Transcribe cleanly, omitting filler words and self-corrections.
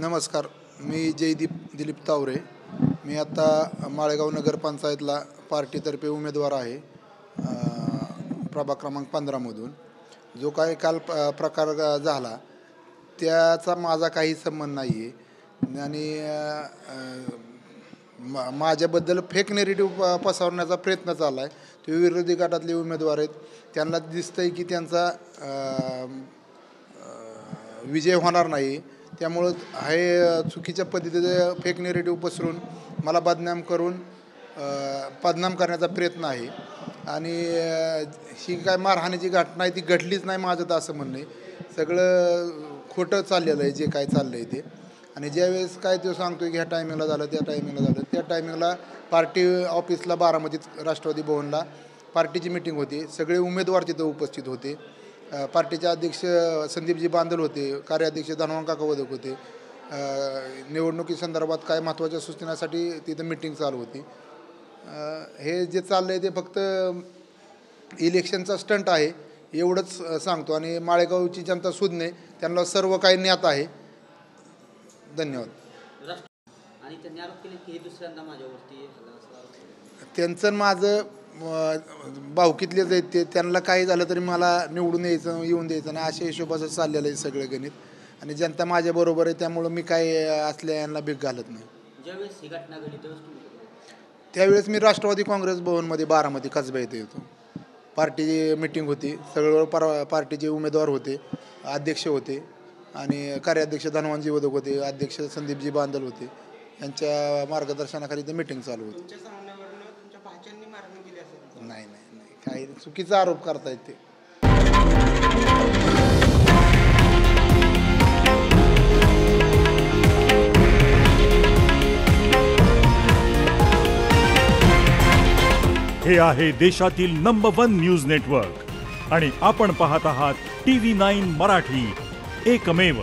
नमस्कार, मी जयदीप दिलीप तावरे. मी आता माळेगाव नगरपंचायतला पार्टीतर्फे उमेदवार आहे, प्रभाग क्रमांक 15मधून. जो काही काल प्रकार झाला त्याचा माझा काही संबंध नाही आहे आणि माझ्याबद्दल फेक नेरेटिव्ह पसरवण्याचा प्रयत्न चालला आहे. ते विरोधी गटातले उमेदवार आहेत, त्यांना दिसतं आहे की त्यांचा विजय होणार नाही. त्यामुळं हे चुकीच्या पद्धतीने फेक नेरेटिव्ह पसरून मला बदनाम करण्याचा प्रयत्न आहे. आणि ही काय मारहाणीची घटना आहे ती घडलीच नाही, माझं तर असं म्हणणं आहे. सगळं खोटं चाललेलं आहे जे काय चाललं आहे ते. आणि ज्यावेळेस काय तो सांगतो की ह्या टायमिंगला झालं, त्या टायमिंगला पार्टी ऑफिसला बारामतीत राष्ट्रवादी भवनला पार्टीची मिटिंग होती. सगळे उमेदवार तिथं उपस्थित होते. पार्टीचे अध्यक्ष संदीपजी बांदल होते, कार्याध्यक्ष धनवान काका वदक होते. निवडणुकीसंदर्भात काय महत्त्वाच्या सूचनासाठी तिथं मिटिंग चालू होती. हे जे चाललं आहे ते फक्त इलेक्शनचा स्टंट आहे एवढंच सांगतो. आणि माळेगावची जनता सुज्ञ, त्यांना सर्व काही ज्ञात आहे. धन्यवाद. आणि त्यांनी आरोप केले की हे दुसऱ्यांदा माझ्यावरती त्यांचं माझं भावकीतलेच आहेत ते. त्यांना काही झालं तरी मला निवडून येऊन द्यायचं नाही अशा हिशोबाचं चाललेलं आहे सगळं गणित. आणि जनता माझ्याबरोबर आहे, त्यामुळं मी काय असल्या यांना भीक घालत नाही. ज्यावेळेस ही घटना घडली त्यावेळेस मी राष्ट्रवादी काँग्रेस भवनमध्ये बारामती कसबा येथे होतो. पार्टी मिटिंग होती, सगळं पार्टीचे उमेदवार होते, अध्यक्ष होते आणि कार्याध्यक्ष धनवानजी वदक होते, अध्यक्ष संदीपजी बांदल होते. यांच्या मार्गदर्शनाखाली ते मिटिंग चालू होती. नाही काही चुकीचा आरोप करतायत ते. हे आहे देशातील नंबर 1 न्यूज नेटवर्क आणि आपण पाहत आहात TV9 मराठी, एकमेव.